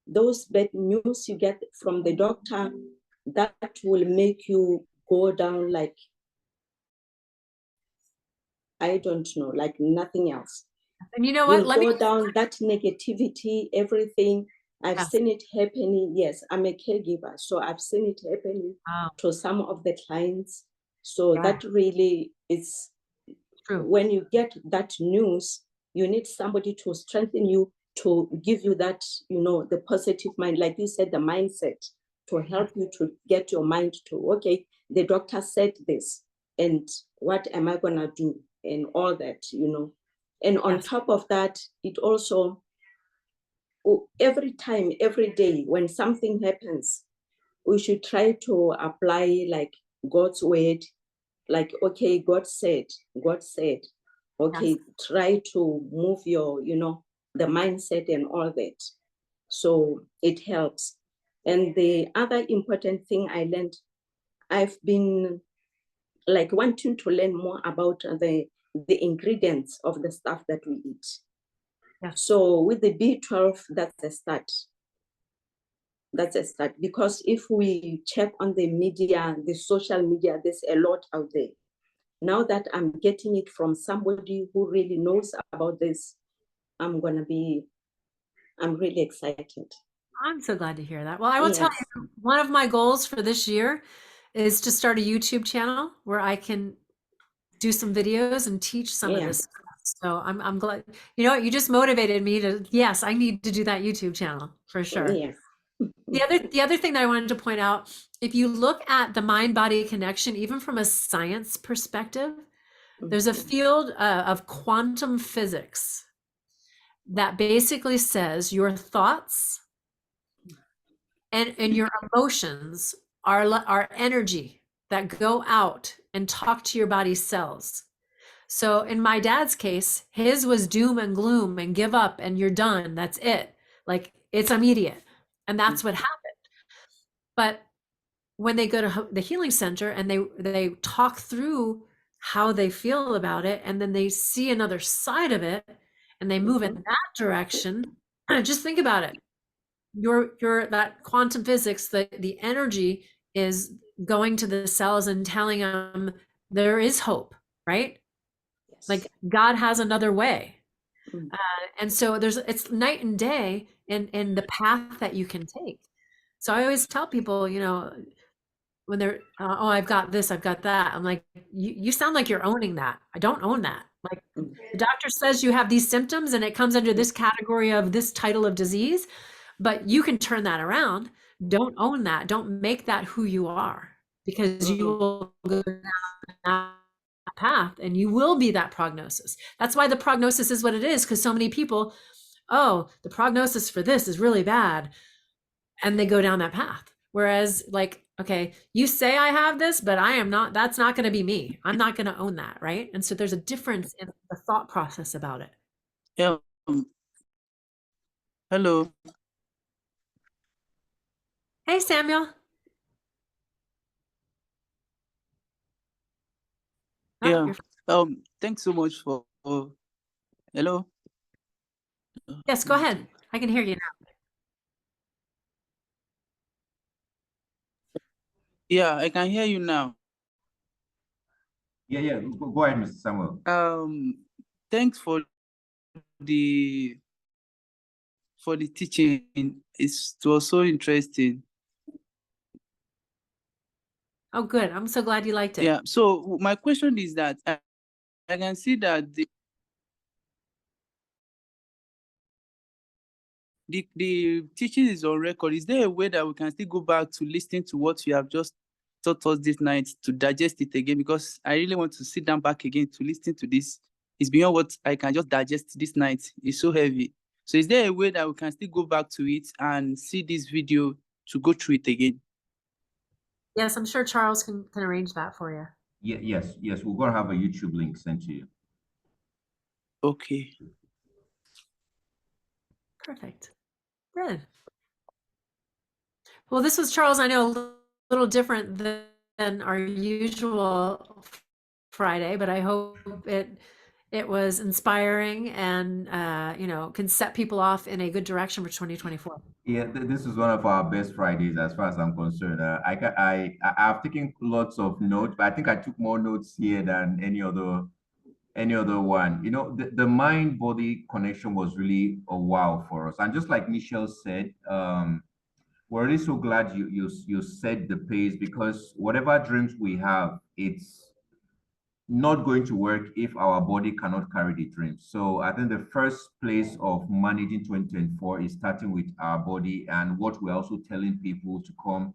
S3: Those bad news you get from the doctor, that will make you go down like, I don't know, like nothing else.
S2: And you know what?
S3: You'll go down, that negativity, everything. I've
S2: Yes.
S3: seen it happening. Yes, I'm a caregiver, so I've seen it happening
S2: Wow.
S3: to some of the clients. So
S2: Yeah.
S3: that really is
S2: True.
S3: when you get that news, you need somebody to strengthen you, to give you that, the positive mind, like you said, the mindset, to help you to get your mind to, okay, the doctor said this, and what am I gonna do, and all that, And on
S2: Yes.
S3: top of that, it also, every time, every day, when something happens, we should try to apply like God's word, like, okay, God said, okay,
S2: Yes.
S3: try to move your, the mindset and all that. So it helps. And the other important thing I learned, I've been like wanting to learn more about the ingredients of the stuff that we eat.
S2: Yes.
S3: So with the B12, that's a start. That's a start, because if we check on the media, the social media, there's a lot out there. now that I'm getting it from somebody who really knows about this, I'm really excited.
S2: I'm so glad to hear that. Well, I will tell
S3: Yes.
S2: you, one of my goals for this year is to start a YouTube channel where I can do some videos and teach some of this
S3: Yes.
S2: stuff. So I'm glad, you know what, you just motivated me to, yes, I need to do that YouTube channel for sure.
S3: Yes.
S2: The other thing that I wanted to point out, if you look at the mind-body connection, even from a science perspective, there's a field of quantum physics that basically says your thoughts and your emotions are energy that go out and talk to your body's cells. So in my dad's case, his was doom and gloom and give up and you're done. That's it. Like it's immediate. And that's what happened. But when they go to the healing center and they talk through how they feel about it, and then they see another side of it and they move in that direction, just think about it. Your that quantum physics, the energy is going to the cells and telling them there is hope, right?
S3: Yes.
S2: Like God has another way.
S3: Mm.
S2: And so it's night and day in the path that you can take. So I always tell people, you know, when they're, oh, I've got this, I've got that. I'm like, you sound like you're owning that. I don't own that. Like the doctor says you have these symptoms and it comes under this category of this title of disease, but you can turn that around. Don't own that. Don't make that who you are, because you will go down that path and you will be that prognosis. That's why the prognosis is what it is, because so many people, oh, the prognosis for this is really bad, and they go down that path. Whereas like, okay, you say I have this, but I am not, that's not going to be me. I'm not going to own that, right? And so there's a difference in the thought process about it.
S6: Yeah. Hello.
S2: Hey, Samuel. Oh,
S6: Yeah.
S2: you're-
S6: Thanks so much for hello.
S2: yes, go ahead. I can hear you now.
S6: Yeah, I can hear you now.
S1: Yeah. Go ahead, Mr. Samuel.
S6: Thanks for the teaching. It was so interesting.
S2: Oh, good. I'm so glad you liked it.
S6: Yeah. So my question is that I can see that the teaching is on record. Is there a way that we can still go back to listening to what you have just taught us this night to digest it again? Because I really want to sit down back again to listen to this. It's beyond what I can just digest this night. It's so heavy. So is there a way that we can still go back to it and see this video to go through it again?
S2: Yes, I'm sure Charles can arrange that for you.
S1: Yes. We're gonna have a YouTube link sent to you.
S6: Okay.
S2: Perfect. Good. Well, this was, Charles, I know, a little different than our usual Friday, but I hope it was inspiring and you know, can set people off in a good direction for 2024.
S1: Yeah, this is one of our best Fridays as far as I'm concerned. I've taken lots of notes, but I think I took more notes here than any other one. You know, the mind-body connection was really a wow for us. And just like Michelle said, we're really so glad you set the pace, because whatever dreams we have, it's not going to work if our body cannot carry the dream. So I think the first place of managing 2024 is starting with our body and what we're also telling people to come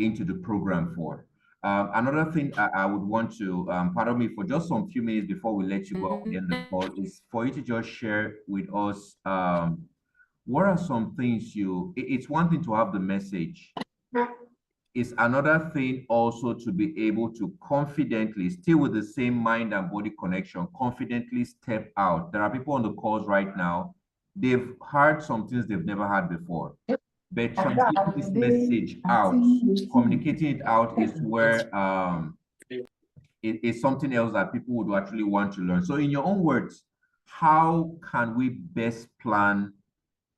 S1: into the program for. Another thing I would want to, pardon me for just some few minutes before we let you go in the call, is for you to just share with us, what are some things it's one thing to have the message. It's another thing also to be able to confidently, still with the same mind and body connection, confidently step out. There are people on the calls right now, they've heard some things they've never heard before, but translating this message out, communicating it out is where it's something else that people would actually want to learn. So in your own words, how can we best plan?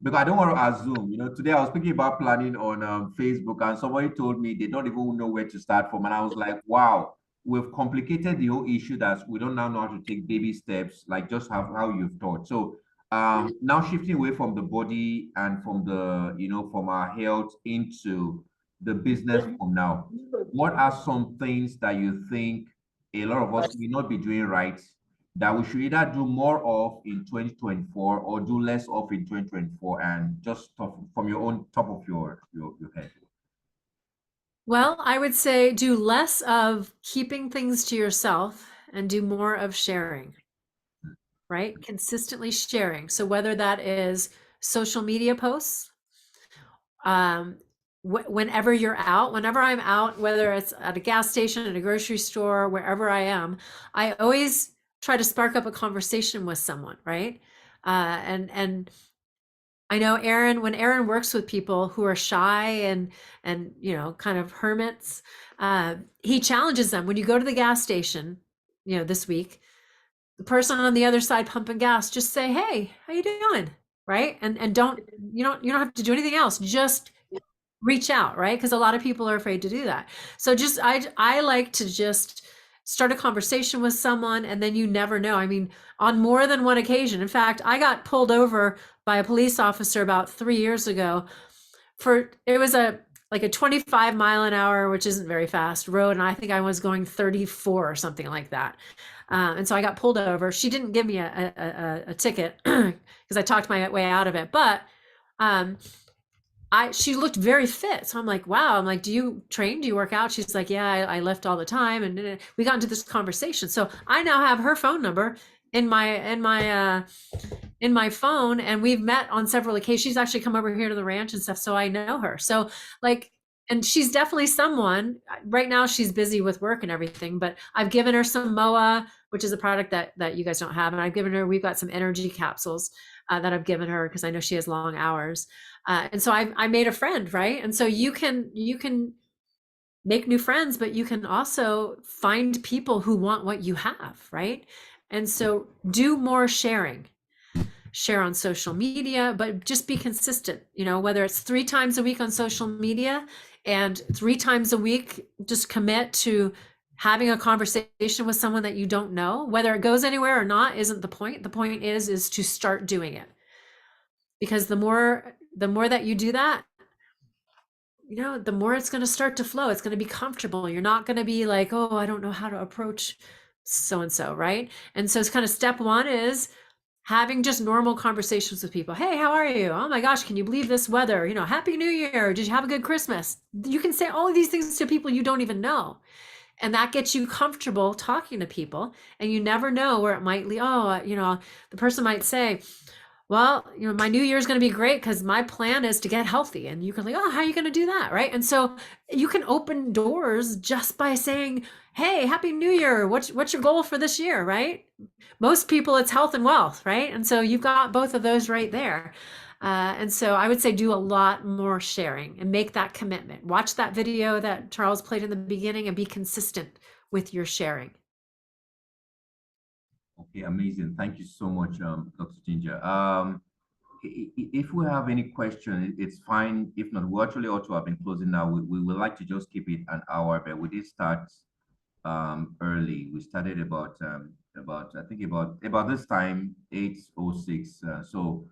S1: Because I don't want to assume, you know, today I was thinking about planning on Facebook, and somebody told me they don't even know where to start from. And I was like, wow, we've complicated the whole issue that we don't now know how to take baby steps, like just have how you've taught. So now shifting away from the body and from the, from our health into the business from now, what are some things that you think a lot of us may not be doing right that we should either do more of in 2024 or do less of in 2024, and just from your own top of your head?
S2: Well, I would say do less of keeping things to yourself and do more of sharing, right? Consistently sharing. So whether that is social media posts, whenever you're out, whenever I'm out, whether it's at a gas station, at a grocery store, wherever I am, I always try to spark up a conversation with someone, right? And I know Aaron, when Aaron works with people who are shy and kind of hermits, he challenges them. When you go to the gas station, this week, the person on the other side pumping gas, just say, "Hey, how you doing?" Right? And you don't have to do anything else. Just reach out, right? Because a lot of people are afraid to do that. So I like to just start a conversation with someone, and then you never know. I mean, on more than one occasion. In fact, I got pulled over by a police officer about 3 years ago it was a 25 mile an hour, which isn't very fast, road, and I think I was going 34 or something like that. And so I got pulled over. She didn't give me a ticket because I talked my way out of it, but she looked very fit. So I'm like, wow. I'm like, do you train? Do you work out? She's like, yeah, I lift all the time. And we got into this conversation. So I now have her phone number in my phone, and we've met on several occasions. She's actually come over here to the ranch and stuff. So I know her. So and she's definitely someone. Right now she's busy with work and everything, but I've given her some MOA, which is a product that you guys don't have. And we've got some energy capsules that I've given her because I know she has long hours. And so I made a friend, right? And so you can make new friends, but you can also find people who want what you have, right? And so do more sharing. Share on social media, but just be consistent, whether it's 3 times a week on social media and 3 times a week, just commit to having a conversation with someone that you don't know. Whether it goes anywhere or not isn't the point. The point is to start doing it. Because the more that you do that, the more it's going to start to flow. It's going to be comfortable. You're not going to be like, oh, I don't know how to approach so-and-so, right? And so it's kind of step 1 is having just normal conversations with people. Hey, how are you? Oh my gosh, can you believe this weather? Happy New Year. Did you have a good Christmas? You can say all of these things to people you don't even know. And that gets you comfortable talking to people, and you never know where it might lead. Oh, the person might say, well, my new year is going to be great because my plan is to get healthy. And you can oh, how are you going to do that? Right. And so you can open doors just by saying, hey, happy New Year. What's your goal for this year? Right. Most people, it's health and wealth. Right. And so you've got both of those right there. And so I would say do a lot more sharing and make that commitment. Watch that video that Charles played in the beginning and be consistent with your sharing.
S1: Okay, amazing. Thank you so much, Dr. Ginger. If we have any question, it's fine. If not, we actually ought to have been closing now. We would like to just keep it an hour, but we did start early. We started about I think about this time, 8:06. So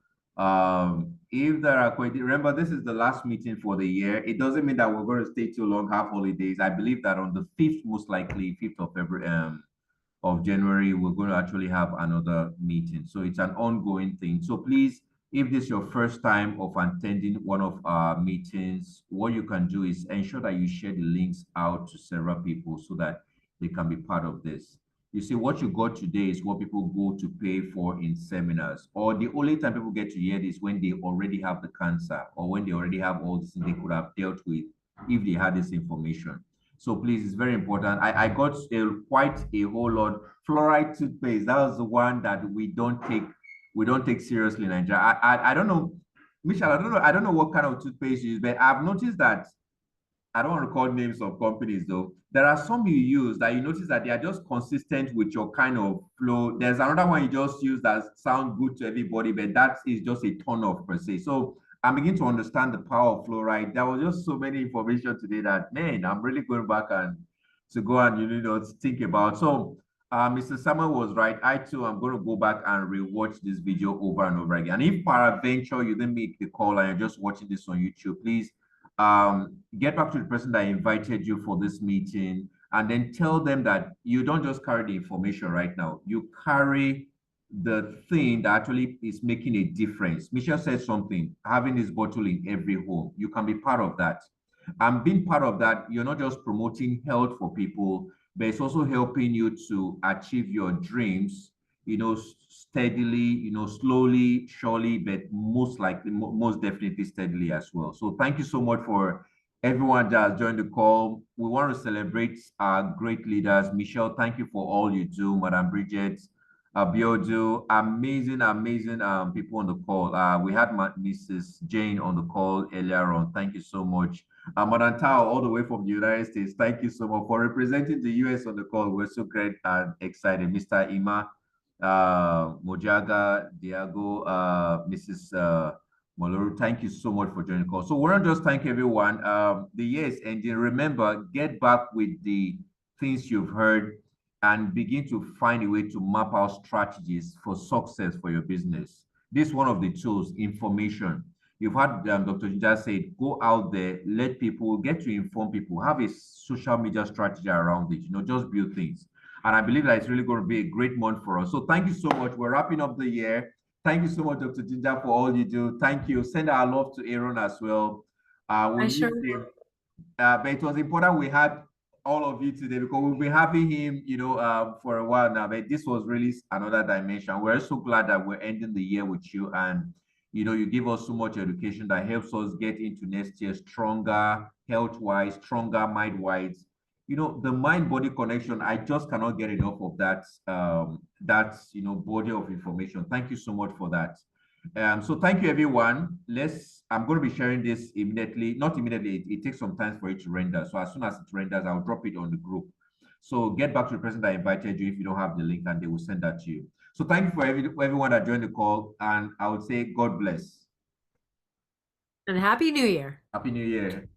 S1: if there are questions, remember this is the last meeting for the year. It doesn't mean that we're going to stay too long, have holidays. I believe that on the 5th, most likely 5th of February, of January, we're going to actually have another meeting. So it's an ongoing thing. So please, if this is your first time of attending one of our meetings, what you can do is ensure that you share the links out to several people so that they can be part of this. You see, what you got today is what people go to pay for in seminars, or the only time people get to hear this when they already have the cancer or when they already have all this they could have dealt with if they had this information. So please, it's very important. I got quite a whole lot. Fluoride toothpaste, that was the one that we don't take seriously in Nigeria. I don't know, Michelle, I don't know what kind of toothpaste you use, but I've noticed that, I don't want to call names of companies though. There are some you use that you notice that they are just consistent with your kind of flow. There's another one you just use that sounds good to everybody, but that is just a turn off per se. So I'm beginning to understand the power of fluoride. There was just so many information today that, man, I'm really going back and go and think about. So Mr. Samuel was right. I too am going to go back and rewatch this video over and over again. And if peradventure you didn't make the call and you're just watching this on YouTube, please get back to the person that invited you for this meeting, and then tell them that you don't just carry the information right now. You carry the thing that actually is making a difference. Michelle said something, having this bottle in every home. You can be part of that. And being part of that, you're not just promoting health for people, but it's also helping you to achieve your dreams, steadily, slowly, surely, but most likely, most definitely steadily as well. So thank you so much for everyone that has joined the call. We want to celebrate our great leaders. Michelle, thank you for all you do. Madam Bridget, Biodu, amazing people on the call. We had Mrs. Jane on the call earlier on. Thank you so much. Madam Tao, all the way from the United States, thank you so much for representing the US on the call. We're so great and excited. Mr. Ima, Mojaga, Diago, Mrs. Moloru, thank you so much for joining the call. So we're not just thank everyone. The year is ending. Remember, get back with the things you've heard and begin to find a way to map out strategies for success for your business. This is one of the tools, information. You've had Dr. Jinja say, go out there, let people, get to inform people, have a social media strategy around it, just build things. And I believe that it's really going to be a great month for us. So thank you so much. We're wrapping up the year. Thank you so much, Dr. Jinja, for all you do. Thank you. Send our love to Aaron as well. But it was important we had all of you today because we've been having him, for a while now. But this was really another dimension. We're so glad that we're ending the year with you, and you give us so much education that helps us get into next year stronger, health-wise, stronger mind-wise. The mind-body connection, I just cannot get enough of that, body of information. Thank you so much for that. So thank you, everyone. I'm going to be sharing this immediately. Not immediately, it takes some time for it to render. So as soon as it renders, I'll drop it on the group. So get back to the person that invited you if you don't have the link, and they will send that to you. So thank you for everyone that joined the call, and I would say God bless.
S2: And Happy New Year.
S1: Happy New Year.